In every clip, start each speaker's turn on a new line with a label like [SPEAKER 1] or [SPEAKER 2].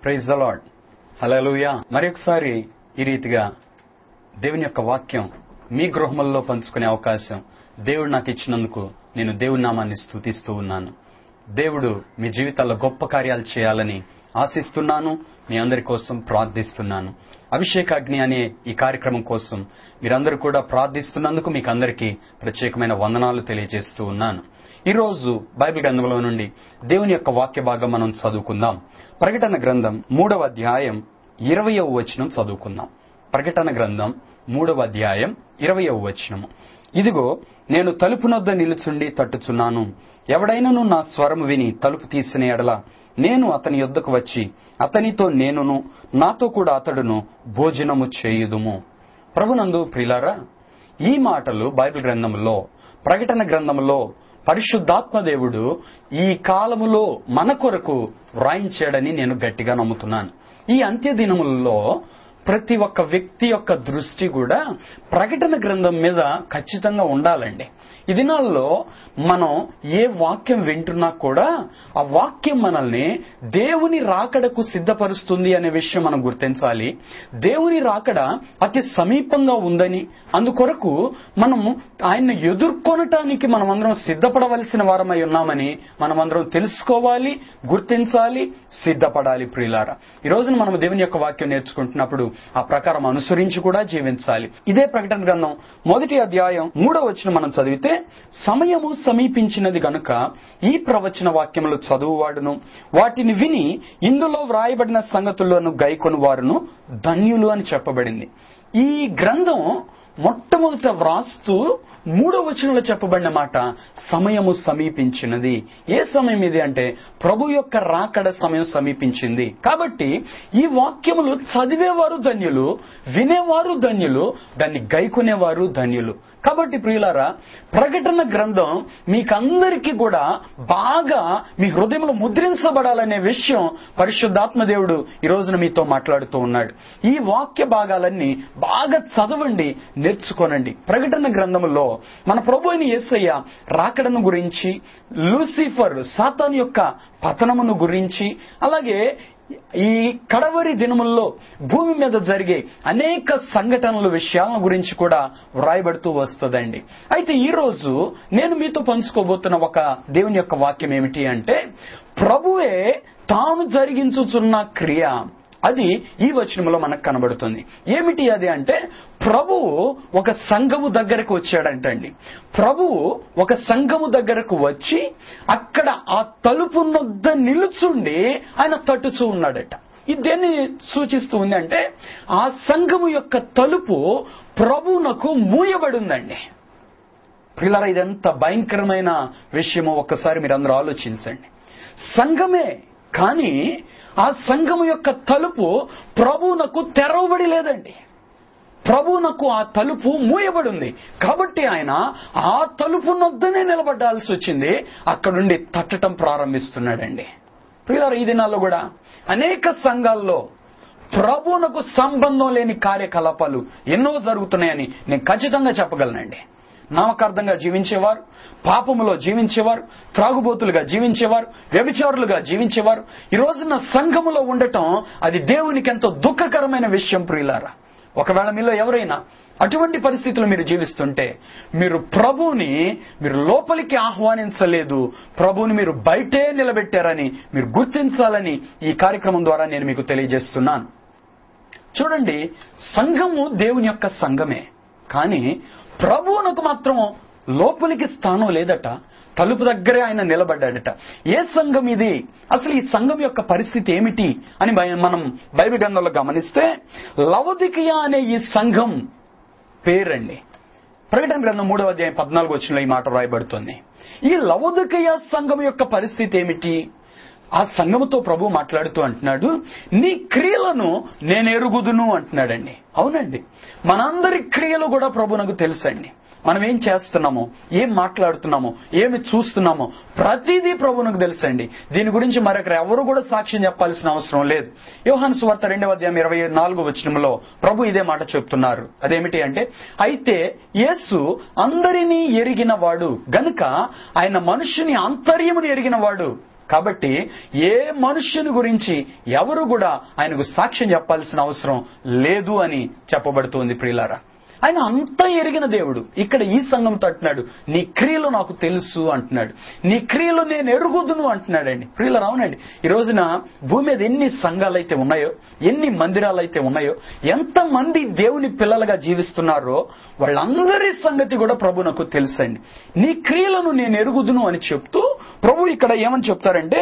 [SPEAKER 1] Praise the lord. హల్లెలూయా. మరొకసారి ఈ రీతిగా దేవుని యొక్క వాక్యం మీ గృహములలో పంచుకునే అవకాశం దేవుడు నాకు ఇచ్చినందుకు నేను దేవుని నామాన్ని స్తుతిస్తూ ఉన్నాను. దేవుడు మీ జీవితాల్లో గొప్ప కార్యాలు చేయాలని ఆశిస్తున్నాను. మీ అందరి కోసం ప్రార్థిస్తున్నాను. అభిషేకాగ్ని అనే ఈ కార్యక్రమం కోసం మీరందరూ కూడా ప్రార్థిస్తున్నందుకు మీకు అందరికీ ప్రత్యేకమైన వందనాలు తెలియజేస్తూ ఉన్నాను. ఈ రోజు బైబిల్ గ్రంథంలో నుండి దేవుని యొక్క వాక్య భాగం మనం చదువుకుందాం. ప్రకటన గ్రంథం 3వ అధ్యాయం 20వ వచనం చదువుకుందాం. ప్రకటన గ్రంథం 3వ అధ్యాయం 20వ వచనం. ఇదిగో నేను తలుపునొద్ద నిలుచుండి తట్టుచున్నాను. ఎవడైనను నా స్వరము విని తలుపు తీసిన ఎడల నేను అతని యొద్దకు వచ్చి అతనితో నేనును నాతో కూడా అతడును భోజనము చేయుదుము. ప్రభునందు ప్రియులారా, ఈ మాటలు బైబిల్ గ్రంథంలో ప్రకటన గ్రంథంలో పరిశుద్ధాత్మ దేవుడు ఈ కాలములో మన కొరకు వ్రాయించాడని నేను గట్టిగా నమ్ముతున్నాను. ఈ అంత్య దినములలో ప్రతి ఒక్క వ్యక్తి యొక్క దృష్టి కూడా ప్రకటన గ్రంథం మీద ఖచ్చితంగా ఉండాలండి. ఈ దినాల్లో మనం ఏ వాక్యం వింటున్నా కూడా ఆ వాక్యం మనల్ని దేవుని రాకడకు సిద్ధపరుస్తుంది అనే విషయం మనం గుర్తించాలి. దేవుని రాకడ అతి సమీపంగా ఉందని, అందుకొరకు మనం ఆయన్ని ఎదుర్కొనటానికి మనమందరం సిద్ధపడవలసిన వారమై ఉన్నామని మనమందరం తెలుసుకోవాలి, గుర్తించాలి, సిద్ధపడాలి. ప్రియులారా, ఈ రోజున మనం దేవుని యొక్క వాక్యం నేర్చుకుంటున్నప్పుడు ఆ ప్రకారం అనుసరించి కూడా జీవించాలి. ఇదే ప్రకటన గ్రంథం 1వ అధ్యాయం 3వ వచనం మనం చదివితే, సమయము సమీపించినది గనుక ఈ ప్రవచన వాక్యములు చదువువాడును వాటిని విని ఇందులో వ్రాయబడిన సంగతులను గైకొని వారును ధన్యులు అని చెప్పబడింది. ఈ గ్రంథం మొట్టమొదట వ్రాస్తూ 3వ వచనంలో చెప్పబడిన మాట సమయము సమీపించినది. ఏ సమయం ఇది అంటే ప్రభు యొక్క రాకడ సమయం సమీపించింది. కాబట్టి ఈ వాక్యములు చదివేవారు ధన్యులు, వినేవారు ధన్యులు, దాన్ని గైకొనేవారు ధన్యులు. కాబట్టి ప్రియులారా, ప్రకటన గ్రంథం మీకందరికీ కూడా బాగా మీ హృదయంలో ముద్రించబడాలనే విషయం పరిశుద్ధాత్మ దేవుడు ఈ రోజున మీతో మాట్లాడుతూ ఉన్నాడు. ఈ వాక్య భాగాలన్నీ బాగా చదవండి, నేర్చుకోనండి. ప్రకటన గ్రంథంలో మన ప్రభు అయిన యేసయ్య రాకడను గురించి, లూసిఫర్ సాతాను యొక్క పతనమును గురించి, అలాగే ఈ కడవరి దినముల్లో భూమి మీద జరిగే అనేక సంఘటనల విషయాల గురించి కూడా వ్రాయబడుతూ వస్తుందండి. అయితే ఈ రోజు నేను మీతో పంచుకోబోతున్న ఒక దేవుని యొక్క వాక్యం ఏమిటి అంటే, ప్రభువే తాను జరిగించుచున్న క్రియ. అది ఈ వచనంలో మనకు కనబడుతుంది. ఏమిటి అది అంటే, ప్రభువు ఒక సంఘము దగ్గరకు వచ్చాడంటండి. ప్రభువు ఒక సంఘము దగ్గరకు వచ్చి అక్కడ ఆ తలుపు నొద్ద నిలుచుండి ఆయన తట్టుచూ ఉన్నాడట. ఇది దేన్ని సూచిస్తూ ఉంది అంటే, ఆ సంఘము యొక్క తలుపు ప్రభువునకు మూయబడి ఉందండి. పిల్లరా, ఇదెంత భయంకరమైన విషయమో ఒక్కసారి మీరు అందరూ ఆలోచించండి. సంఘమే, కానీ ఆ సంఘము యొక్క తలుపు ప్రభువునకు తెరవబడి లేదండి. ప్రభువునకు ఆ తలుపు మూయబడి ఉంది. కాబట్టి ఆయన ఆ తలుపు నొద్దనే నిలబడాల్సి వచ్చింది. అక్కడుండి తట్టడం ప్రారంభిస్తున్నాడండి. ప్రియులారా, ఈ దినాల్లో కూడా అనేక సంఘాల్లో ప్రభువునకు సంబంధం లేని కార్యకలాపాలు ఎన్నో జరుగుతున్నాయని నేను ఖచ్చితంగా చెప్పగలనండి. నామకార్థంగా జీవించేవారు, పాపములో జీవించేవారు, త్రాగుబోతులుగా జీవించేవారు, వ్యభిచారులుగా జీవించేవారు ఈ రోజున సంఘములో ఉండటం అది దేవునికి ఎంతో దుఃఖకరమైన విషయం. ప్రియులారా, ఒకవేళ మీలో ఎవరైనా అటువంటి పరిస్థితులు మీరు జీవిస్తుంటే మీరు ప్రభువుని మీరు లోపలికి ఆహ్వానించలేదు, ప్రభువుని మీరు బయటే నిలబెట్టారని మీరు గుర్తించాలని ఈ కార్యక్రమం ద్వారా నేను మీకు తెలియజేస్తున్నాను. చూడండి, సంఘము దేవుని యొక్క సంఘమే, కానీ ప్రభువునకు మాత్రం లోపలికి స్థానం లేదట. తలుపు దగ్గరే ఆయన నిలబడ్డాడట. ఏ సంఘం ఇది? అసలు ఈ సంఘం యొక్క పరిస్థితి ఏమిటి అని మనం బైబిల్ గ్రంథంలో గమనిస్తే లవొదికయ అనే ఈ సంఘం పేరండి. ప్రకటన గ్రంథం 3వ అధ్యాయం 14వ వచనంలో ఈ మాట రాయబడుతుంది. ఈ లవొదికయ సంఘం యొక్క పరిస్థితి ఏమిటి? ఆ సంఘముతో ప్రభు మాట్లాడుతూ అంటున్నాడు, నీ క్రియలను నేను ఎరుగుదును అంటున్నాడండి. అవునండి, మనందరి క్రియలు కూడా ప్రభునకు తెలుసండి. మనం ఏం చేస్తున్నామో, ఏం మాట్లాడుతున్నామో, ఏమి చూస్తున్నామో ప్రతిదీ ప్రభునకు తెలుసండి. దీని గురించి మరొకరు ఎవరు కూడా సాక్ష్యం చెప్పాల్సిన అవసరం లేదు. యోహాను సువార్త 2వ అధ్యాయం 24వ వచనంలో ప్రభు ఇదే మాట చెప్తున్నారు. అదేమిటి అంటే, అయితే యేసు అందరినీ ఎరిగిన వాడు గనుక ఆయన మనుష్యుని ఆంతర్యమును ఎరిగిన వాడు. కాబట్టి ఏ మనుష్యుని గురించి ఎవరు కూడా ఆయనకు సాక్ష్యం చెప్పాల్సిన అవసరం లేదు అని చెప్పబడుతోంది ప్రియులారా. ఆయన అంతా ఎరిగిన దేవుడు. ఇక్కడ ఈ సంఘంతో అంటున్నాడు, నీ క్రియలు నాకు తెలుసు అంటున్నాడు. నీ క్రియలు నేను ఎరుగుదును అంటున్నాడండి. ప్రియులారా, అవునండి, ఈ రోజున భూమి మీద ఎన్ని సంఘాలైతే ఉన్నాయో, ఎన్ని మందిరాలైతే ఉన్నాయో, ఎంతమంది దేవుని పిల్లలుగా జీవిస్తున్నారో వాళ్ళందరి సంగతి కూడా ప్రభు నాకు తెలుసండి. నీ క్రియలను నేను ఎరుగుదును అని చెప్తూ ప్రభు ఇక్కడ ఏమని చెప్తారంటే,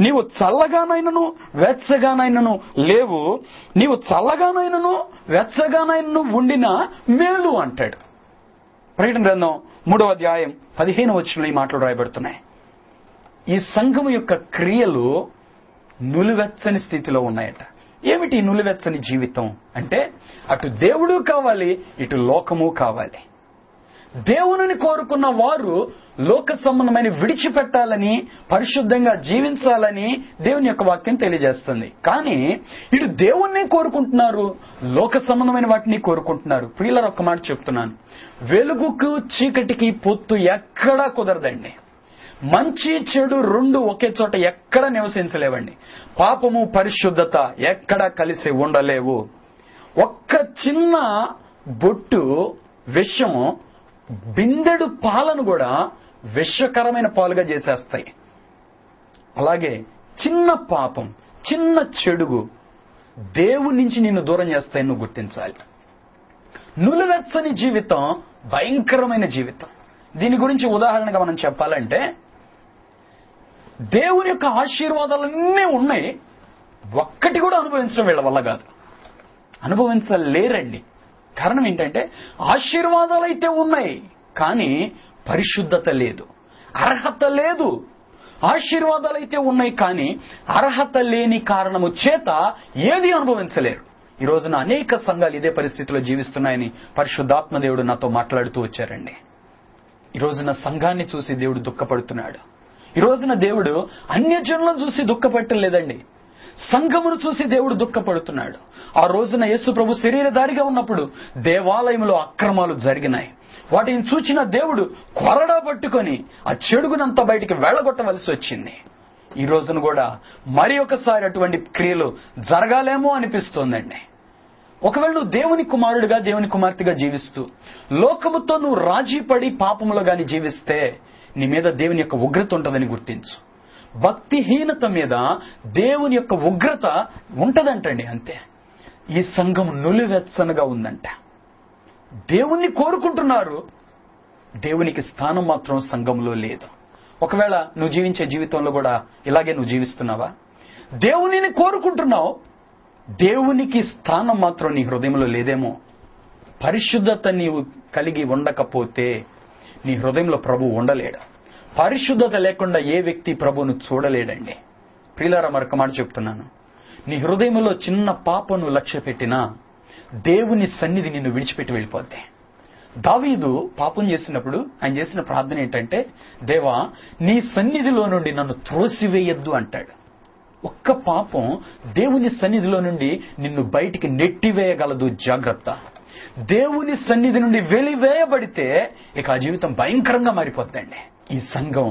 [SPEAKER 1] నీవు చల్లగానైనను వెచ్చగానైనను లేవు, నీవు చల్లగానైనను వెచ్చగానైనను ఉండిన మేలు అంటాడు. ప్రకటన గ్రంథం 3వ అధ్యాయం 15వ వచనంలో ఈ మాటలు రాయబడుతున్నాయి. ఈ సంఘము యొక్క క్రియలు నులివెచ్చని స్థితిలో ఉన్నాయట. ఏమిటి నులివెచ్చని జీవితం అంటే, అటు దేవుడు కావాలి, ఇటు లోకము కావాలి. దేవునిని కోరుకున్న వారు లోక సంబంధమైన విడిచిపెట్టాలని, పరిశుద్ధంగా జీవించాలని దేవుని యొక్క వాక్యం తెలియజేస్తుంది. కానీ ఇటు దేవుణ్ణి కోరుకుంటున్నారు, లోక సంబంధమైన వాటిని కోరుకుంటున్నారు. ప్రియులారా, ఒక్క మాట చెప్తున్నాను, వెలుగుకు చీకటికి పొత్తు ఎక్కడా కుదరదండి. మంచి చెడు రెండు ఒకే చోట ఎక్కడ నివసించలేవండి. పాపము పరిశుద్ధత ఎక్కడా కలిసి ఉండలేవు. ఒక్క చిన్న బొట్టు విషము బిందెడు పాలను కూడా విషకరమైన పాలుగా చేసేస్తాయి. అలాగే చిన్న పాపం, చిన్న చెడుగు దేవుని నుంచి నిన్ను దూరం చేస్తాయని నువ్వు గుర్తించాలి. నులివెచ్చని జీవితం భయంకరమైన జీవితం. దీని గురించి ఉదాహరణగా మనం చెప్పాలంటే, దేవుని యొక్క ఆశీర్వాదాలన్నీ ఉన్నాయి, ఒక్కటి కూడా అనుభవించడం వీళ్ళ వల్ల కాదు. అనుభవించలేరండి. కారణం ఏంటంటే, ఆశీర్వాదాలైతే ఉన్నాయి కానీ పరిశుద్ధత లేదు, అర్హత లేదు. ఆశీర్వాదాలైతే ఉన్నాయి కానీ అర్హత లేని కారణము చేత ఏది అనుభవించలేరు. ఈ రోజున అనేక సంఘాలు ఇదే పరిస్థితిలో జీవిస్తున్నాయని పరిశుద్ధాత్మ దేవుడు నాతో మాట్లాడుతూ వచ్చారండి. ఈ రోజున సంఘాన్ని చూసి దేవుడు దుఃఖపడుతున్నాడు. ఈ రోజున దేవుడు అన్యజనులను చూసి దుఃఖపట్టలేదండి, సంఘమును చూసి దేవుడు దుఃఖపడుతున్నాడు. ఆ రోజున యేసు ప్రభు శరీరధారిగా ఉన్నప్పుడు దేవాలయంలో అక్రమాలు జరిగినాయి. వాటిని చూచిన దేవుడు కొరడా పట్టుకొని ఆ చెడుగునంతా బయటికి వెళ్ళగొట్టవలసి వచ్చింది. ఈ రోజున కూడా మరి ఒకసారి అటువంటి క్రియలు జరగాలేమో అనిపిస్తోందండి. ఒకవేళ నువ్వు దేవుని కుమారుడిగా, దేవుని కుమార్తెగా జీవిస్తూ లోకముతో నువ్వు రాజీ పడి పాపములో గాని జీవిస్తే నీ మీద దేవుని యొక్క ఉగ్రత ఉంటుందని గుర్తించు. భక్తిహీనత మీద దేవుని యొక్క ఉగ్రత ఉంటదంటండి. అంతే. ఈ సంఘం నులివెచ్చనగా ఉందంట. దేవుణ్ణి కోరుకుంటున్నారు, దేవునికి స్థానం మాత్రం సంఘంలో లేదు. ఒకవేళ నువ్వు జీవించే జీవితంలో కూడా ఇలాగే నువ్వు జీవిస్తున్నావా? దేవునిని కోరుకుంటున్నావు, దేవునికి స్థానం మాత్రం నీ హృదయంలో లేదేమో. పరిశుద్ధత నీవు కలిగి ఉండకపోతే నీ హృదయంలో ప్రభువు ఉండలేడు. పరిశుద్ధత లేకుండా ఏ వ్యక్తి ప్రభువును చూడలేడండి. ప్రియులారా, మరొక మాట చెప్తున్నాను, నీ హృదయంలో చిన్న పాపను లక్ష్య పెట్టినా దేవుని సన్నిధి నిన్ను విడిచిపెట్టి వెళ్ళిపోద్ది. దావీదు పాపం చేసినప్పుడు ఆయన చేసిన ప్రార్థన ఏంటంటే, దేవా నీ సన్నిధిలో నుండి నన్ను త్రోసివేయద్దు అంటాడు. ఒక్క పాపం దేవుని సన్నిధిలో నుండి నిన్ను బయటికి నెట్టివేయగలదు. జాగ్రత్త. దేవుని సన్నిధి నుండి వెలివేయబడితే ఇక ఆ జీవితం భయంకరంగా మారిపోద్దండి. ఈ సంఘం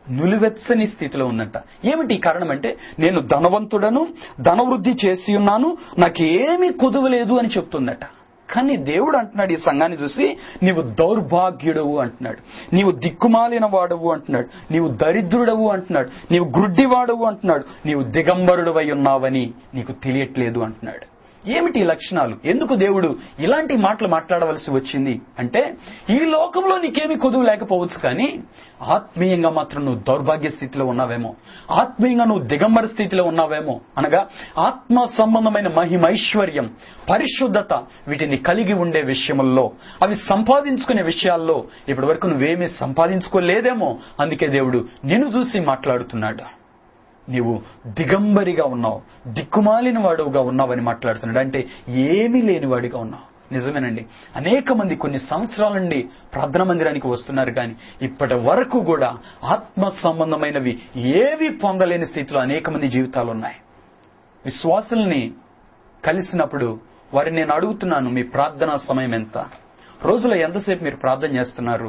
[SPEAKER 1] నులివెచ్చని స్థితిలో ఉందంట. ఏమిటి కారణం అంటే, నేను ధనవంతుడను, ధనవృద్ధి చేసి ఉన్నాను, నాకేమీ కొదువలేదు అని చెప్తుందట. కానీ దేవుడు అంటున్నాడు ఈ సంఘాన్ని చూసి, నీవు దౌర్భాగ్యుడవు అంటున్నాడు, నీవు దిక్కుమాలిన వాడవు అంటున్నాడు, నీవు దరిద్రుడవు అంటున్నాడు, నీవు గుడ్డివాడవు అంటున్నాడు, నీవు దిగంబరుడవై ఉన్నావని నీకు తెలియట్లేదు అంటున్నాడు. ఏమిటి లక్షణాలు? ఎందుకు దేవుడు ఇలాంటి మాటలు మాట్లాడవలసి వచ్చింది అంటే, ఈ లోకంలో నీకేమీ కొదువు లేకపోవచ్చు, కానీ ఆత్మీయంగా మాత్రం నువ్వు దౌర్భాగ్య స్థితిలో ఉన్నావేమో, ఆత్మీయంగా నువ్వు దిగంబర స్థితిలో ఉన్నావేమో. అనగా ఆత్మ సంబంధమైన మహిమైశ్వర్యం, పరిశుద్ధత వీటిని కలిగి ఉండే విషయముల్లో, అవి సంపాదించుకునే విషయాల్లో ఇప్పటి వరకు నువ్వేమీ సంపాదించుకోలేదేమో. అందుకే దేవుడు నిన్ను చూసి మాట్లాడుతున్నాడు. నీవు దిగంబరిగా ఉన్నావు, దిక్కుమాలిన వాడుగా ఉన్నావని మాట్లాడుతున్నాడు. అంటే ఏమీ లేనివాడిగా ఉన్నావు. నిజమేనండి, అనేక మంది కొన్ని సంవత్సరాల నుండి ప్రార్థనా మందిరానికి వస్తున్నారు, కానీ ఇప్పటి వరకు కూడా ఆత్మ సంబంధమైనవి ఏవి పొందలేని స్థితిలో అనేక మంది జీవితాలు ఉన్నాయి. విశ్వాసుల్ని కలిసినప్పుడు వారిని నేను అడుగుతున్నాను, మీ ప్రార్థనా సమయం ఎంత? రోజులో ఎంతసేపు మీరు ప్రార్థన చేస్తున్నారు?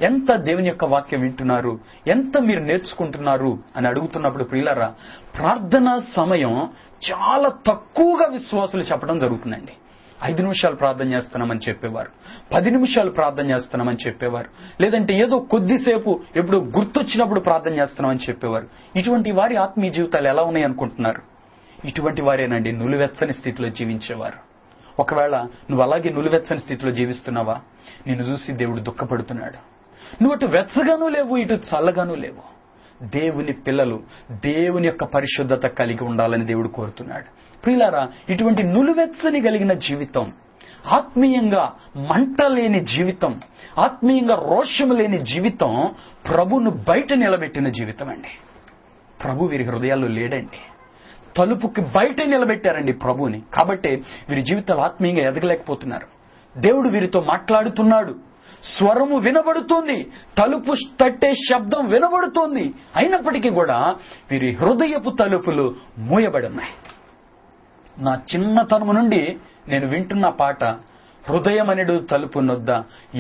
[SPEAKER 1] ఎంత దేవుని యొక్క వాక్యం వింటున్నారు? ఎంత మీరు నేర్చుకుంటున్నారు అని అడుగుతున్నప్పుడు ప్రియులారా, ప్రార్థనా సమయం చాలా తక్కువగా విశ్వాసులు చెప్పడం జరుగుతుందండి. 5 నిమిషాలు ప్రార్థన చేస్తున్నామని చెప్పేవారు, 10 నిమిషాలు ప్రార్థన చేస్తున్నామని చెప్పేవారు, లేదంటే ఏదో కొద్దిసేపు ఎప్పుడు గుర్తొచ్చినప్పుడు ప్రార్థన చేస్తున్నామని చెప్పేవారు. ఇటువంటి వారి ఆత్మీయ జీవితాలు ఎలా ఉన్నాయి అనుకుంటున్నారు? ఇటువంటి వారేనండి నులివెచ్చని స్థితిలో జీవించేవారు. ఒకవేళ నువ్వు అలాగే నులివెచ్చని స్థితిలో జీవిస్తున్నావా? నిన్ను చూసి దేవుడు దుఃఖపడుతున్నాడు. నువ్వు అటు వెచ్చగానూ లేవు, ఇటు చల్లగానూ లేవు. దేవుని పిల్లలు దేవుని యొక్క పరిశుద్ధత కలిగి ఉండాలని దేవుడు కోరుతున్నాడు. ప్రియులారా, ఇటువంటి నులివెచ్చని కలిగిన జీవితం, ఆత్మీయంగా మంట లేని జీవితం, ఆత్మీయంగా రోషము లేని జీవితం ప్రభువును బయట నిలబెట్టిన జీవితం అండి. ప్రభు వీరి హృదయాల్లో లేడండి. తలుపుకి బయట నిలబెట్టారండి ప్రభువుని. కాబట్టి వీరి జీవితాలు ఆత్మీయంగా ఎదగలేకపోతున్నారు. దేవుడు వీరితో మాట్లాడుతున్నాడు. స్వరము వినబడుతోంది, తలుపు తట్టే శబ్దం వినబడుతోంది. అయినప్పటికీ కూడా వీరి హృదయపు తలుపులు మూయబడి ఉన్నాయి. నా చిన్నతనము నుండి నేను వింటున్న పాట, హృదయమనెడు తలుపు నొద్ద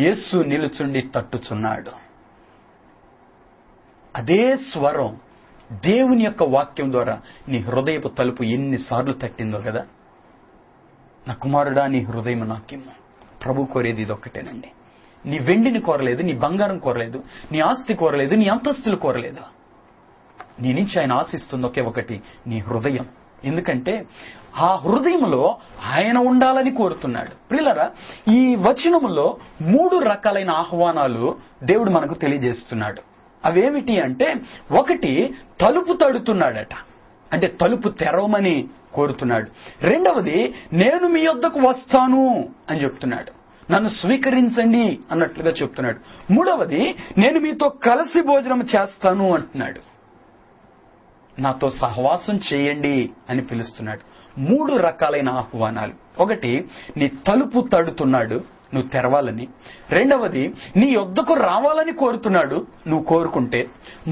[SPEAKER 1] యేసు నిలుచుండి తట్టుచున్నాడు. అదే స్వరం దేవుని యొక్క వాక్యం ద్వారా నీ హృదయపు తలుపు ఎన్నిసార్లు తట్టిందో కదా. నా కుమారుడా, నీ హృదయం నాకిమ్ము. ప్రభు కోరేది ఇదొక్కటేనండి. నీ వెండిని కోరలేదు, నీ బంగారం కోరలేదు, నీ ఆస్తి కోరలేదు, నీ అంతస్తులు కోరలేదు. నీ నుంచి ఆయన ఆశిస్తుంది ఒకే ఒకటి, నీ హృదయం. ఎందుకంటే ఆ హృదయంలో ఆయన ఉండాలని కోరుతున్నాడు. ప్రియులారా, ఈ వచనములో 3 రకాలైన ఆహ్వానాలు దేవుడు మనకు తెలియజేస్తున్నాడు. అవేమిటి అంటే, ఒకటి తలుపు తడుతున్నాడట, అంటే తలుపు తెరవమని కోరుతున్నాడు. రెండవది, నేను మీ యొద్దకు వస్తాను అని చెప్తున్నాడు, నన్ను స్వీకరించండి అన్నట్లుగా చెప్తున్నాడు. మూడవది, నేను మీతో కలిసి భోజనం చేస్తాను అంటున్నాడు, నాతో సహవాసం చేయండి అని పిలుస్తున్నాడు. 3 రకాలైన ఆహ్వానాలు. ఒకటి, నీ తలుపు తడుతున్నాడు, నువ్వు తెరవాలని. రెండవది, నీ యొద్దకు రావాలని కోరుతున్నాడు, నువ్వు కోరుకుంటే.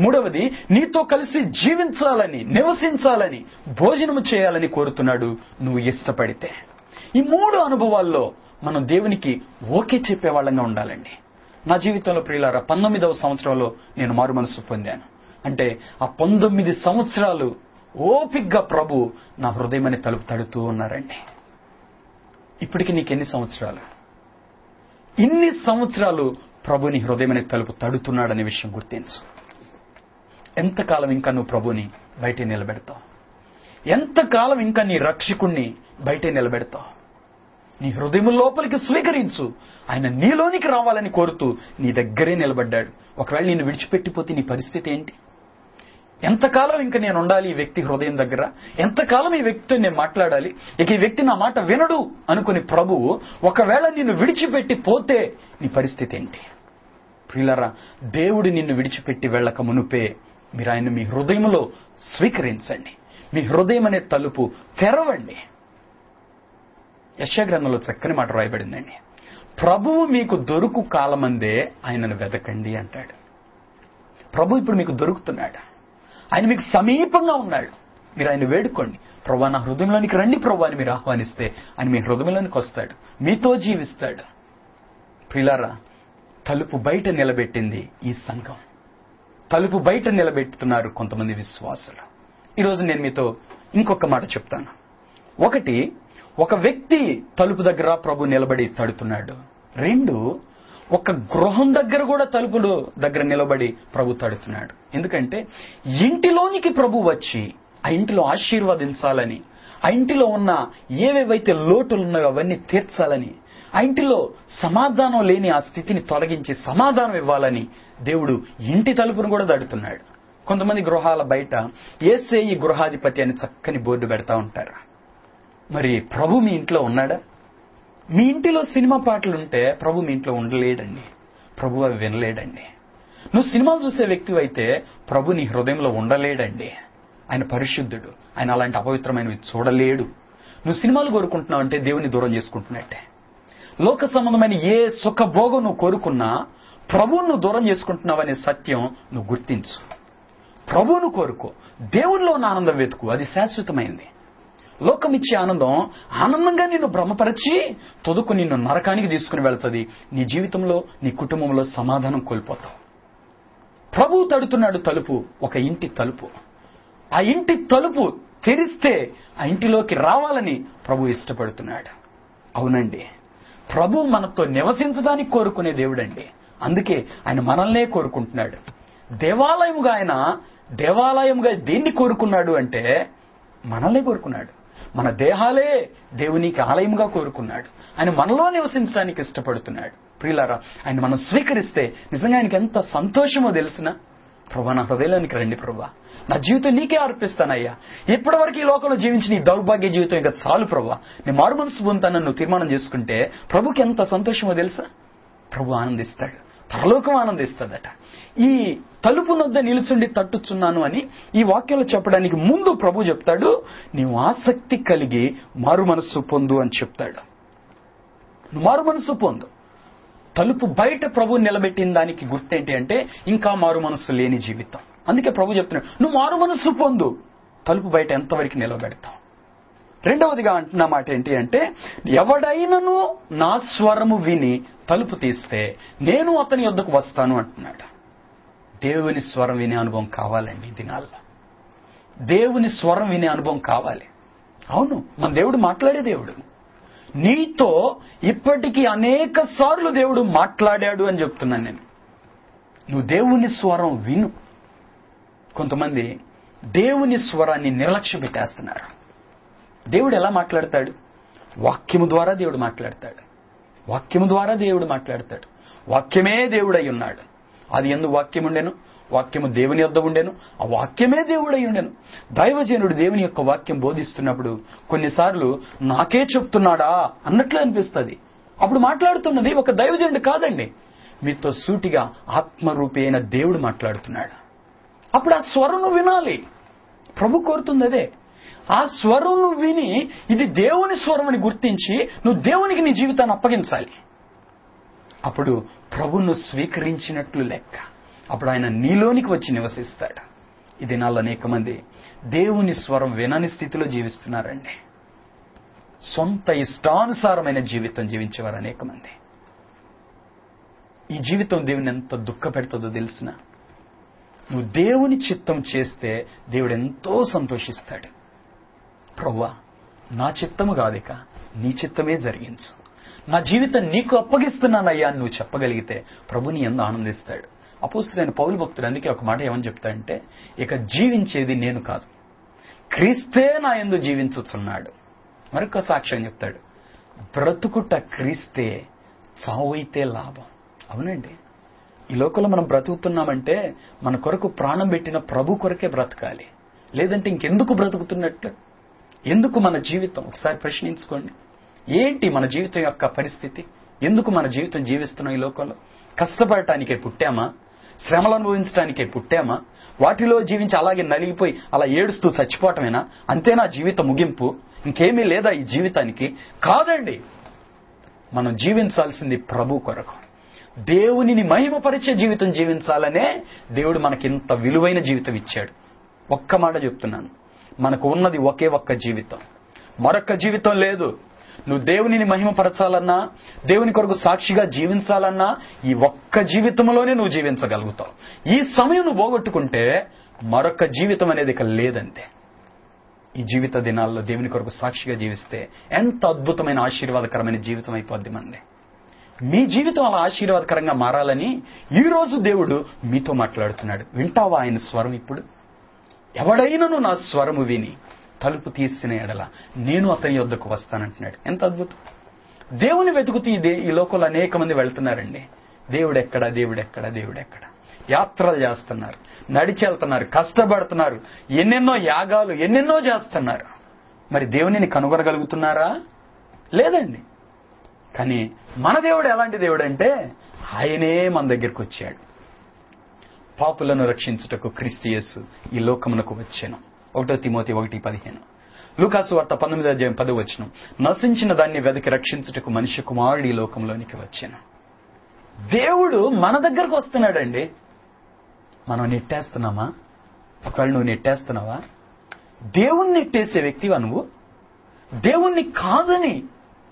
[SPEAKER 1] మూడవది, నీతో కలిసి జీవించాలని, నివసించాలని, భోజనము చేయాలని కోరుతున్నాడు, నువ్వు ఇష్టపడితే. ఈ 3 అనుభవాల్లో మనం దేవునికి ఓకే చెప్పేవాళ్ళంగా ఉండాలండి. నా జీవితంలో ప్రియులారా, 19వ సంవత్సరంలో నేను మారు మనసు పొందాను. అంటే ఆ 19 సంవత్సరాలు ఓపిగ్గా ప్రభు నా హృదయం అనే తలుపు తడుతూ ఉన్నారండి. ఇప్పటికి నీకెన్ని సంవత్సరాలు? ఇన్ని సంవత్సరాలు ప్రభుని హృదయం అనే తలుపు తడుతున్నాడనే విషయం గుర్తించు. ఎంతకాలం ఇంకా నువ్వు ప్రభుని బయటే నిలబెడతావు? ఎంతకాలం ఇంకా నీ రక్షకుణ్ణి బయటే నిలబెడతావు? నీ హృదయం లోపలికి స్వీకరించు. ఆయన నీలోనికి రావాలని కోరుతూ నీ దగ్గరే నిలబడ్డాడు. ఒకవేళ నేను విడిచిపెట్టిపోతే నీ పరిస్థితి ఏంటి? ఎంతకాలం ఇంకా నేను ఉండాలి ఈ వ్యక్తి హృదయం దగ్గర? ఎంతకాలం ఈ వ్యక్తితో నేను మాట్లాడాలి? ఇక ఈ వ్యక్తి నా మాట వినడు అనుకుని ప్రభువు ఒకవేళ నిన్ను విడిచిపెట్టి పోతే నీ పరిస్థితి ఏంటి? ప్రియులారా, దేవుడు నిన్ను విడిచిపెట్టి వెళ్ళక మునుపే మీరు ఆయన మీ హృదయంలో స్వీకరించండి. మీ హృదయం అనే తలుపు తెరవండి. యెషయా గ్రంథంలో చక్కని మాట రాయబడిందండి, ప్రభువు మీకు దొరుకు కాలమందే ఆయనను వెదకండి అంటాడు. ప్రభు ఇప్పుడు మీకు దొరుకుతున్నాడు, ఆయన మీకు సమీపంగా ఉన్నాడు. మీరు ఆయన వేడుకోండి, ప్రభువా నా హృదయంలోనికి రండి ప్రభువా అని మీరు ఆహ్వానిస్తే ఆయన మీ హృదయంలోనికి వస్తాడు, మీతో జీవిస్తాడు. ప్రియులారా, తలుపు బయట నిలబెట్టింది ఈ సంఘం. తలుపు బయట నిలబెట్టుతున్నారు కొంతమంది విశ్వాసులు. ఈరోజు నేను మీతో ఇంకొక మాట చెప్తాను. ఒకటి, ఒక వ్యక్తి తలుపు దగ్గర ప్రభు నిలబడి తడుతున్నాడు. 2, ఒక గృహం దగ్గర కూడా తలుపులు దగ్గర నిలబడి ప్రభు తడుతున్నాడు. ఎందుకంటే ఇంటిలోనికి ప్రభు వచ్చి ఆ ఇంటిలో ఆశీర్వదించాలని, ఆ ఆ ఇంటిలో ఉన్న ఏవేవైతే లోటులు ఉన్నాయో అవన్నీ తీర్చాలని, ఆ ఇంటిలో సమాధానం లేని ఆ స్థితిని తొలగించి సమాధానం ఇవ్వాలని దేవుడు ఇంటి తలుపును కూడా తడుతున్నాడు. కొంతమంది గృహాల బయట యేసయ్య గృహాధిపతి అని చక్కని బోర్డు పెడతా ఉంటారు. మరి ప్రభు మీ ఇంట్లో ఉన్నాడా? మీ ఇంటిలో సినిమా పాటలుంటే ప్రభు మీ ఇంట్లో ఉండలేడండి. ప్రభు అవి వినలేడండి. నువ్వు సినిమాలు చూసే వ్యక్తి అయితే ప్రభు నీ హృదయంలో ఉండలేడండి. ఆయన పరిశుద్ధుడు. ఆయన అలాంటి అపవిత్రమైనవి చూడలేడు. నువ్వు సినిమాలు కోరుకుంటున్నావు అంటే దేవుని దూరం చేసుకుంటున్నట్టే. లోక సంబంధమైన ఏ సుఖభోగం నువ్వు కోరుకున్నా ప్రభువును నువ్వు దూరం చేసుకుంటున్నావు అనే సత్యం నువ్వు గుర్తించు. ప్రభువును కోరుకో. దేవునిలో ఉన్న ఆనందం వెతుకు. అది శాశ్వతమైంది. లోకం ఇచ్చే ఆనందంగా నిన్ను భ్రమపరిచి తొదుకు నిన్ను నరకానికి తీసుకుని వెళ్తుంది. నీ జీవితంలో, నీ కుటుంబంలో సమాధానం కోల్పోతావు. ప్రభువు తడుతున్నాడు తలుపు, ఒక ఇంటి తలుపు. ఆ ఇంటి తలుపు తెరిస్తే ఆ ఇంటిలోకి రావాలని ప్రభు ఇష్టపడుతున్నాడు. అవునండి, ప్రభు మనతో నివసించడానికి కోరుకునే దేవుడండి. అందుకే ఆయన మనల్నే కోరుకుంటున్నాడు. దేవాలయముగా దేన్ని కోరుకున్నాడు అంటే మనల్నే కోరుకున్నాడు. మన దేహాలే దేవునికి ఆలయముగా కోరుకున్నాడు. ఆయన మనలో నివసించడానికి ఇష్టపడుతున్నాడు. ప్రియులారా, ఆయన మనం స్వీకరిస్తే నిజంగా ఆయనకి ఎంత సంతోషమో తెలుసునా? ప్రభా, నా హృదయంలోనికి రండి ప్రభా, నా జీవితం నీకే అర్పిస్తానయ్యా. ఇప్పటి వరకు ఈ లోకంలో జీవించిన ఈ దౌర్భాగ్య జీవితం ఇంకా చాలు ప్రభా, నేను మారు మనసు పొందుతానని నువ్వు తీర్మానం చేసుకుంటే ప్రభుకి ఎంత సంతోషమో తెలుసా? ప్రభు ఆనందిస్తాడు, పరలోకం ఆనందిస్తుందట. ఈ తలుపు నొద్ద నిలుచుండి తట్టుచున్నాను అని ఈ వాక్యంలో చెప్పడానికి ముందు ప్రభు చెప్తాడు, నీవు ఆసక్తి కలిగి మారు మనస్సు పొందు అని చెప్తాడు. నువ్వు మారు మనస్సు పొందు. తలుపు బయట ప్రభు నిలబెట్టిన దానికి గుర్తేంటి అంటే ఇంకా మారు మనస్సు లేని జీవితం. అందుకే ప్రభు చెప్తున్నాడు, నువ్వు మారు మనస్సు పొందు. తలుపు బయట ఎంతవరకు నిలబెడతావు? రెండవదిగా అంటున్న మాట ఏంటి అంటే, ఎవడైనను నా స్వరము విని తలుపు తీస్తే నేను అతని యొద్దకు వస్తాను అంటున్నాడు. దేవుని స్వరం వినే అనుభవం కావాలండి. ఈ దినాల్లో దేవుని స్వరం వినే అనుభవం కావాలి. అవును, మన దేవుడు మాట్లాడే దేవుడు. నీతో ఇప్పటికీ అనేక సార్లు దేవుడు మాట్లాడాడు అని చెప్తున్నాను నేను. నువ్వు దేవుని స్వరం విను. కొంతమంది దేవుని స్వరాన్ని నిర్లక్ష్య పెట్టేస్తున్నారు. దేవుడు ఎలా మాట్లాడతాడు? వాక్యము ద్వారా దేవుడు మాట్లాడతాడు. వాక్యము ద్వారా దేవుడు మాట్లాడతాడు. వాక్యమే దేవుడై ఉన్నాడు. అది యందు వాక్యం ఉండెను, వాక్యము దేవుని యొద్ద ఉండెను, ఆ వాక్యమే దేవుడై ఉండెను. దైవజనుడు దేవుని యొక్క వాక్యం బోధిస్తున్నప్పుడు కొన్నిసార్లు నాకే చెప్తున్నాడా అన్నట్లు అనిపిస్తుంది. అప్పుడు మాట్లాడుతున్నది ఒక దైవజనుడు కాదండి, మీతో సూటిగా ఆత్మరూపి అయిన దేవుడు మాట్లాడుతున్నాడు. అప్పుడు ఆ స్వరం నువ్వు వినాలి. ప్రభు కోరుతుంది అదే. ఆ స్వరం నువ్వు విని ఇది దేవుని స్వరం అని గుర్తించి నువ్వు దేవునికి నీ జీవితాన్ని అప్పగించాలి. అప్పుడు ప్రభును స్వీకరించినట్లు లెక్క. అప్పుడు ఆయన నీలోనికి వచ్చి నివసిస్తాడు. ఈ దినాల్లో అనేక మంది దేవుని స్వరం వినని స్థితిలో జీవిస్తున్నారండి. సొంత ఇష్టానుసారమైన జీవితం జీవించేవారు అనేక మంది. ఈ జీవితం దేవుని ఎంత దుఃఖ పెడుతుందో తెలిసిన. నువ్వు దేవుని చిత్తం చేస్తే దేవుడు ఎంతో సంతోషిస్తాడు. ప్రభువా, నా చిత్తము కాదిక నీ చిత్తమే జరిగించు, నా జీవితం నీకు అప్పగిస్తున్నానయ్యా అని నువ్వు చెప్పగలిగితే ప్రభు నీ యందు ఆనందిస్తాడు. అపోస్తలుడైన పౌలు భక్తుడు అందుకే ఒక మాట ఏమని చెప్తాడంటే, ఇక జీవించేది నేను కాదు, క్రీస్తే నా యందు జీవించుచున్నాడు. మరొక సాక్ష్యం చెప్తాడు, బ్రతుకుట క్రీస్తే, చావైతే లాభం. అవునండి, ఈ లోకంలో మనం బ్రతుకుతున్నామంటే మన కొరకు ప్రాణం పెట్టిన ప్రభు కొరకే బ్రతకాలి. లేదంటే ఇంకెందుకు బ్రతుకుతున్నట్లు? ఎందుకు మన జీవితం? ఒకసారి ప్రశ్నించుకోండి. ఏంటి మన జీవితం యొక్క పరిస్థితి? ఎందుకు మన జీవితం జీవిస్తున్నాం ఈ లోకంలో? కష్టపడటానికే పుట్టామా? శ్రమలు అనుభవించడానికే పుట్టామా? వాటిలో జీవించి అలాగే నలిగిపోయి అలా ఏడుస్తూ చచ్చిపోవటమేనా? అంతేనా జీవిత ముగింపు? ఇంకేమీ లేదా ఈ జీవితానికి? కాదండి, మనం జీవించాల్సింది ప్రభు కొరకు. దేవునిని మహిమపరిచే జీవితం జీవించాలనే దేవుడు మనకింత విలువైన జీవితం ఇచ్చాడు. ఒక్క మాట చెప్తున్నాను, మనకు ఉన్నది ఒకే ఒక్క జీవితం, మరొక్క జీవితం లేదు. నువ్వు దేవునిని మహిమపరచాలన్నా, దేవుని కొరకు సాక్షిగా జీవించాలన్నా ఈ ఒక్క జీవితంలోనే నువ్వు జీవించగలుగుతావు. ఈ సమయం నువ్వు పోగొట్టుకుంటే మరొక జీవితం అనేది ఇక లేదంతే. ఈ జీవిత దినాల్లో దేవుని కొరకు సాక్షిగా జీవిస్తే ఎంత అద్భుతమైన ఆశీర్వాదకరమైన జీవితం అయిపోద్ది మంది. మీ జీవితం అలా ఆశీర్వాదకరంగా మారాలని ఈ రోజు దేవుడు మీతో మాట్లాడుతున్నాడు. వింటావా ఆయన స్వరం? ఇప్పుడు ఎవడైనను నా స్వరము విని తలుపు తీసిన ఎడల నేను అతని యొద్దకు వస్తానంటున్నాడు. ఎంత అద్భుతం! దేవుని వెతుకుతూ ఈ లోకంలో అనేక మంది వెళ్తున్నారండి. దేవుడెక్కడా, దేవుడెక్కడా, దేవుడెక్కడా. యాత్రలు చేస్తున్నారు, నడిచి వెళ్తున్నారు, కష్టపడుతున్నారు, ఎన్నెన్నో యాగాలు ఎన్నెన్నో చేస్తున్నారు. మరి దేవునిని కనుగొనగలుగుతున్నారా? లేదండి. కానీ మన దేవుడు ఎలాంటి దేవుడు అంటే ఆయనే మన దగ్గరికి వచ్చాడు. పాపులను రక్షించుటకు క్రీస్తు యేసు ఈ లోకమునకు వచ్చెను. 1 తిమోతి 1:15. లూకాసు వార్త 19:10 నశించిన దాన్ని వెతికి రక్షించుటకు మనిషి కుమారుడు ఈ లోకంలోనికి వచ్చెను. దేవుడు మన దగ్గరకు వస్తున్నాడండి. మనం నెట్టేస్తున్నామా? ఒకవేళ నువ్వు నెట్టేస్తున్నావా? దేవుణ్ణి నెట్టేసే వ్యక్తివా నువ్వు? దేవుణ్ణి కాదని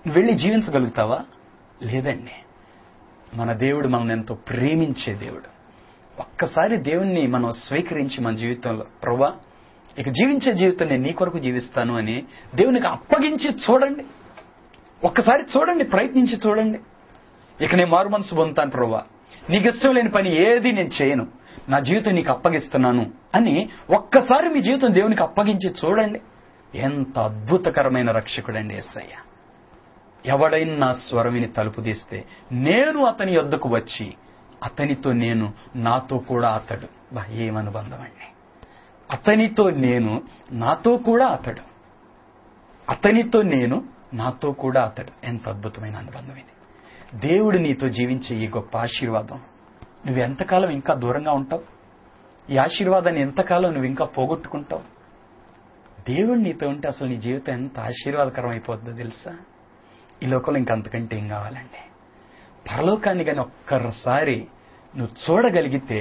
[SPEAKER 1] వెళ్ళి జీవించగలుగుతావా? లేదండి. మన దేవుడు మనల్ని ఎంతో ప్రేమించే దేవుడు. ఒక్కసారి దేవుణ్ణి మనం స్వీకరించి మన జీవితంలో, ప్రభువా ఇక జీవించే జీవితం నేను నీ కొరకు జీవిస్తాను అని దేవునికి అప్పగించి చూడండి. ఒక్కసారి చూడండి, ప్రయత్నించి చూడండి. ఇక నేను మారు మనసు పొందుతాను ప్రభువా, నీకు ఇష్టం లేని పని ఏది నేను చేయను, నా జీవితం నీకు అప్పగిస్తున్నాను అని ఒక్కసారి మీ జీవితం దేవునికి అప్పగించి చూడండి. ఎంత అద్భుతకరమైన రక్షకుడండి యేసయ్య. ఎవడైనా నా స్వరం విని తలుపు తీస్తే నేను అతని యొద్దకు వచ్చి అతనితో నేను, నాతో కూడా అతడు. ఏమనుబంధం అండి! అతనితో నేను, నాతో కూడా అతడు. అతనితో నేను, నాతో కూడా అతడు. ఎంత అద్భుతమైన అనుబంధం ఇది! దేవుడు నీతో జీవించే ఈ గొప్ప ఆశీర్వాదం నువ్వు ఎంతకాలం ఇంకా దూరంగా ఉంటావు? ఈ ఆశీర్వాదాన్ని ఎంతకాలం నువ్వు ఇంకా పోగొట్టుకుంటావు? దేవుడు నీతో ఉంటే అసలు నీ జీవితం ఎంత ఆశీర్వాదకరం అయిపోతుందో తెలుసా? ఈ లోకంలో ఇంకంతకంటే ఏం కావాలండి? పరలోకాన్ని కానీ ఒక్కసారి నువ్వు చూడగలిగితే,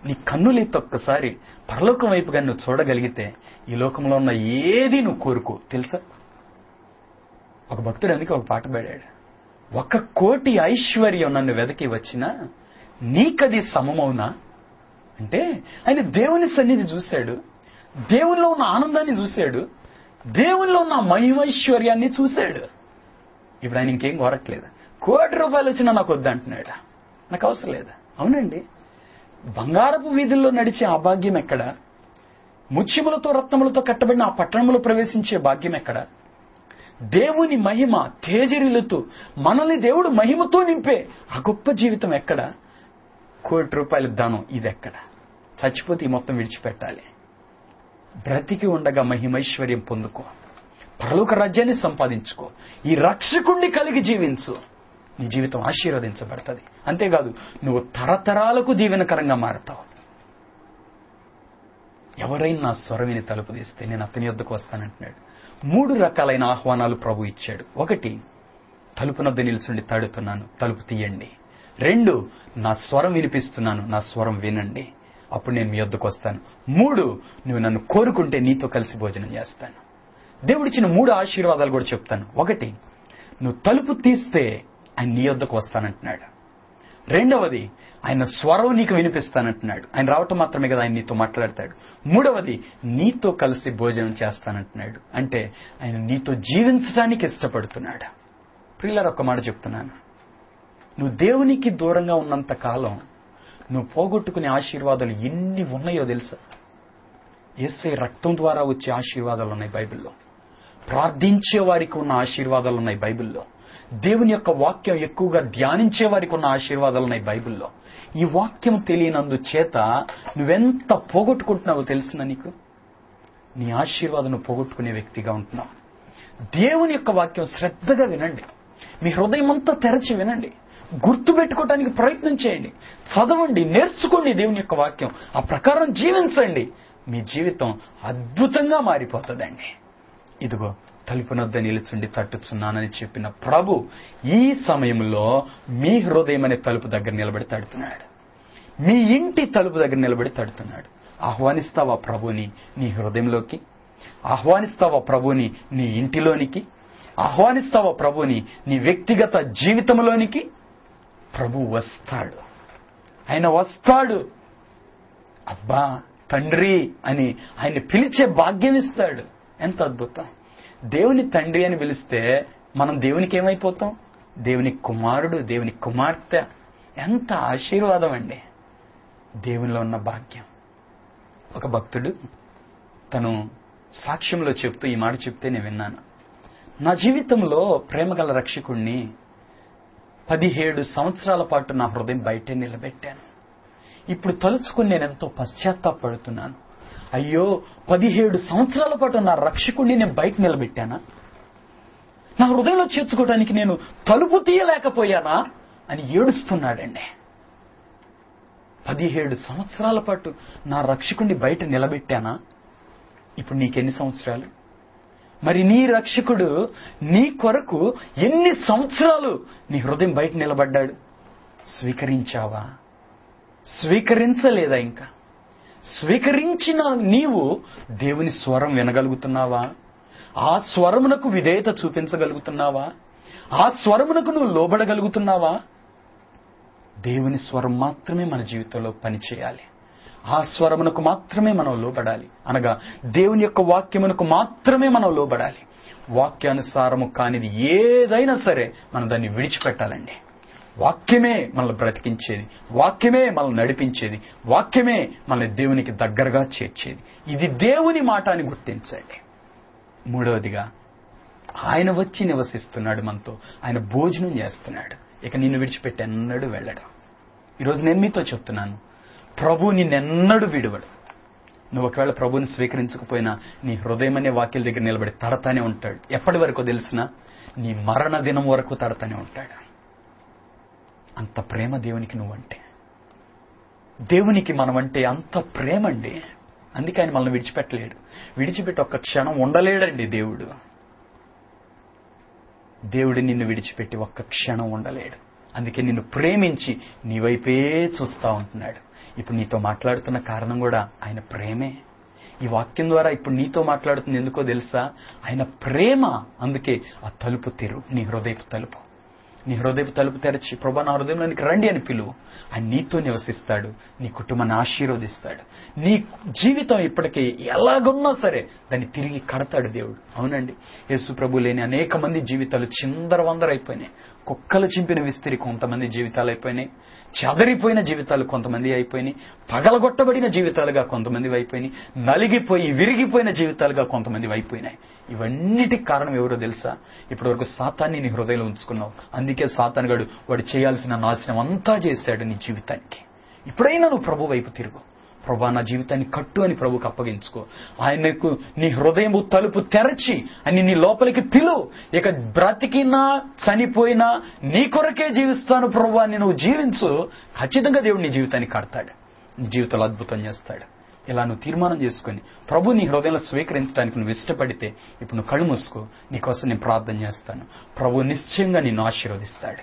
[SPEAKER 1] నీ కన్నులెత్తి ఒక్కసారి పరలోకం వైపు కానీ నువ్వు చూడగలిగితే ఈ లోకంలో ఉన్న ఏది నువ్వు కోరుకో తెలుసా? ఒక భక్తుడు అందుకే ఒక పాట పాడాడు, 1,000,000 ఐశ్వర్యం నన్ను వెదకి వచ్చినా నీకది సమమవునా? అంటే ఆయన దేవుని సన్నిధి చూశాడు, దేవునిలో ఉన్న ఆనందాన్ని చూశాడు, దేవునిలో ఉన్న మహిమైశ్వర్యాన్ని చూశాడు. ఇప్పుడు ఆయన ఇంకేం కోరట్లేదు. 1,000,000 రూపాయలు వచ్చినా నాకు వద్దంటున్నాడు. నాకు అవసరం లేదు. అవునండి, బంగారపు వీధుల్లో నడిచే ఆ భాగ్యం ఎక్కడ? ముత్యములతో రత్నములతో కట్టబడిన ఆ పట్టణంలో ప్రవేశించే భాగ్యం ఎక్కడ? దేవుని మహిమ తేజరిల్లుతూ మనల్ని దేవుడు మహిమతో నింపే ఆ గొప్ప జీవితం ఎక్కడ? 1,000,000 రూపాయల దానం ఇదెక్కడ? చచ్చిపోతే ఈ మొత్తం విడిచిపెట్టాలి. బ్రతికి ఉండగా మహిమైశ్వర్యం పొందుకో, పరలోక రాజ్యాన్ని సంపాదించుకో, ఈ రక్షకుణ్ణి కలిగి జీవించు. నీ జీవితం ఆశీర్వదించబడుతుంది. అంతేకాదు నువ్వు తరతరాలకు దీవెనకరంగా మారతావు. ఎవరైనా నా స్వరం విని తలుపు తీస్తే నేను అతని యొద్దకు వస్తానంటున్నాడు. 3 రకాలైన ఆహ్వానాలు ప్రభు ఇచ్చాడు. 1, తలుపునొద్ద నిల్చుండి తడుతున్నాను, తలుపు తీయండి. 2, నా స్వరం వినిపిస్తున్నాను, నా స్వరం వినండి, అప్పుడు నేను మీ యొద్దకు వస్తాను. 3, నువ్వు నన్ను కోరుకుంటే నీతో కలిసి భోజనం చేస్తాను. దేవుడిచ్చిన 3 ఆశీర్వాదాలు కూడా చెప్తాను. 1, నువ్వు తలుపు తీస్తే ఆయన నీ యొద్దకు వస్తానంటున్నాడు. 2, ఆయన స్వరం నీకు వినిపిస్తానంటున్నాడు. ఆయన రావటం మాత్రమే కదా ఆయన నీతో మాట్లాడతాడు. 3, నీతో కలిసి భోజనం చేస్తానంటున్నాడు. అంటే ఆయన నీతో జీవించడానికి ఇష్టపడుతున్నాడు. ప్రియులారా, ఒక్క మాట చెప్తున్నాను, నువ్వు దేవునికి దూరంగా ఉన్నంత కాలం నువ్వు పోగొట్టుకునే ఆశీర్వాదాలు ఎన్ని ఉన్నాయో తెలుసా? యేసయ్య రక్తం ద్వారా వచ్చే ఆశీర్వాదాలు ఉన్నాయి బైబిల్లో. ప్రార్థించే వారికి ఉన్న ఆశీర్వాదాలు ఉన్నాయి బైబిల్లో. దేవుని యొక్క వాక్యం ఎక్కువగా ధ్యానించే వారికి ఉన్న ఆశీర్వాదాలు ఉన్నాయి బైబిల్లో. ఈ వాక్యం తెలియనందు చేత నువ్వెంత పోగొట్టుకుంటున్నావో తెలుసునా నీకు? నీ ఆశీర్వాదం పోగొట్టుకునే వ్యక్తిగా ఉంటున్నావు. దేవుని యొక్క వాక్యం శ్రద్ధగా వినండి, మీ హృదయం అంతా తెరచి వినండి, గుర్తుపెట్టుకోవడానికి ప్రయత్నం చేయండి, చదవండి, నేర్చుకోండి దేవుని యొక్క వాక్యం, ఆ ప్రకారం జీవించండి. మీ జీవితం అద్భుతంగా మారిపోతుందండి. ఇదిగో తలుపునొద్ద నిలుచుండి తట్టుచున్నానని చెప్పిన ప్రభు ఈ సమయంలో మీ హృదయం అనే తలుపు దగ్గర నిలబడి తడుతున్నాడు. మీ ఇంటి తలుపు దగ్గర నిలబడి తడుతున్నాడు. ఆహ్వానిస్తావా ప్రభుని నీ హృదయంలోకి? ఆహ్వానిస్తావా ప్రభుని నీ ఇంటిలోనికి? ఆహ్వానిస్తావా ప్రభుని నీ వ్యక్తిగత జీవితంలోనికి? ప్రభు వస్తాడు, ఆయన వస్తాడు. అబ్బా తండ్రి అని ఆయన్ని పిలిచే భాగ్యం ఇస్తాడు. ఎంత అద్భుతం! దేవుని తండ్రి అని పిలిస్తే మనం దేవునికి ఏమైపోతాం? దేవుని కుమారుడు, దేవుని కుమార్తె. ఎంత ఆశీర్వాదం అండి దేవునిలో ఉన్న భాగ్యం. ఒక భక్తుడు తను సాక్ష్యంలో చెప్తూ ఈ మాట చెప్తే నేను విన్నాను. నా జీవితంలో ప్రేమగల రక్షకుణ్ణి 17 సంవత్సరాల పాటు నా హృదయం బయటే నిలబెట్టాను. ఇప్పుడు తలుచుకుని నేను ఎంతో పశ్చాత్తాపడుతున్నాను. అయ్యో, 17 సంవత్సరాల పాటు నా రక్షకుణ్ణి నేను బయట నిలబెట్టానా? నా హృదయంలో చేర్చుకోవడానికి నేను తలుపు తీయలేకపోయానా అని ఏడుస్తున్నాడండి. 17 సంవత్సరాల పాటు నా రక్షకుణ్ణి బయట నిలబెట్టానా? ఇప్పుడు నీకెన్ని సంవత్సరాలు? మరి నీ రక్షకుడు నీ కొరకు ఎన్ని సంవత్సరాలు నీ హృదయం బయట నిలబడ్డాడు? స్వీకరించావా? స్వీకరించలేదా? ఇంకా స్వీకరించిన నీవు దేవుని స్వరం వినగలుగుతున్నావా? ఆ స్వరమునకు విధేయత చూపించగలుగుతున్నావా? ఆ స్వరమునకు నువ్వు లోబడగలుగుతున్నావా? దేవుని స్వరం మాత్రమే మన జీవితంలో పనిచేయాలి. ఆ స్వరమునకు మాత్రమే మనం లోబడాలి. అనగా దేవుని యొక్క వాక్యమునకు మాత్రమే మనం లోబడాలి. వాక్యానుసారము కానిది ఏదైనా సరే మనం దాన్ని విడిచిపెట్టాలండి. వాక్యమే మనల్ని బ్రతికించేది, వాక్యమే మనల్ని నడిపించేది, వాక్యమే మనల్ని దేవునికి దగ్గరగా చేర్చేది. ఇది దేవుని మాట అని గుర్తించండి. మూడవదిగా, ఆయన వచ్చి నివసిస్తున్నాడు మనతో, ఆయన భోజనం చేస్తున్నాడు. ఇక నిన్ను విడిచిపెట్టి ఎన్నడూ వెళ్ళడు. ఈరోజు నేను మీతో చెప్తున్నాను, ప్రభు నిన్నెన్నడూ విడువడు. నువ్వు ఒకవేళ ప్రభుని స్వీకరించకపోయినా నీ హృదయం అనే వాక్యాల దగ్గర నిలబడి తడతానే ఉంటాడు. ఎప్పటి వరకు తెలిసినా నీ మరణ దినం వరకు తడతానే ఉంటాడు. అంత ప్రేమ దేవునికి నువ్వంటే. దేవునికి మనమంటే అంత ప్రేమ అండి. అందుకే ఆయన మనల్ని విడిచిపెట్టలేడు. విడిచిపెట్టి ఒక్క క్షణం ఉండలేడండి దేవుడు. దేవుడు నిన్ను విడిచిపెట్టి ఒక్క క్షణం ఉండలేడు. అందుకే నిన్ను ప్రేమించి నీ వైపే చూస్తా ఉంటున్నాడు. ఇప్పుడు నీతో మాట్లాడుతున్న కారణం కూడా ఆయన ప్రేమే. ఈ వాక్యం ద్వారా ఇప్పుడు నీతో మాట్లాడుతుంది ఎందుకో తెలుసా? ఆయన ప్రేమ. అందుకే ఆ తలుపు తెరు, నీ హృదయపు తలుపు. నీ హృదయపు తలుపు తెరచి, ప్రభా నా హృదయంలోనికి రండి అని పిలువు. ఆయన నీతో నివసిస్తాడు, నీ కుటుంబాన్ని ఆశీర్వదిస్తాడు. నీ జీవితం ఇప్పటికీ ఎలాగున్నా సరే దాన్ని తిరిగి కడతాడు దేవుడు. అవునండి, యేసు ప్రభు లేని అనేక మంది జీవితాలు చిందరవందరైపోయినాయి. కుక్కలు చింపిన విస్తరి కొంతమంది జీవితాలు అయిపోయినాయి. చెదరిపోయిన జీవితాలు కొంతమంది అయిపోయినాయి. పగలగొట్టబడిన జీవితాలుగా కొంతమంది అయిపోయినాయి. నలిగిపోయి విరిగిపోయిన జీవితాలుగా కొంతమంది అయిపోయినాయి. ఇవన్నిటికి కారణం ఎవరో తెలుసా? ఇప్పటి వరకు సాతాన్ని నీ హృదయంలో ఉంచుకున్నావు. అందుకే సాతానుగాడు వాడు చేయాల్సిన నాశనం అంతా చేశాడు నీ జీవితానికి. ఇప్పుడైనా నువ్వు ప్రభు వైపు తిరుగు. ప్రభా నా జీవితాన్ని కట్టు అని ప్రభుకు అప్పగించుకో. ఆయనకు నీ హృదయం తలుపు తెరచి అని నీ లోపలికి పిలువు. ఇక బ్రతికినా చనిపోయినా నీ కొరకే జీవిస్తాను ప్రభు అని నువ్వు జీవించు. ఖచ్చితంగా దేవుడు నీ జీవితాన్ని కడతాడు, నీ జీవితంలో అద్భుతం చేస్తాడు. ఇలా నువ్వు తీర్మానం చేసుకుని ప్రభు నీ హృదయంలో స్వీకరించడానికి నువ్వు ఇష్టపడితే ఇప్పుడు నువ్వు కళ్ళు మూసుకో. నీకోసం నేను ప్రార్థన చేస్తాను. ప్రభు నిశ్చయంగా నిన్ను ఆశీర్వదిస్తాడు.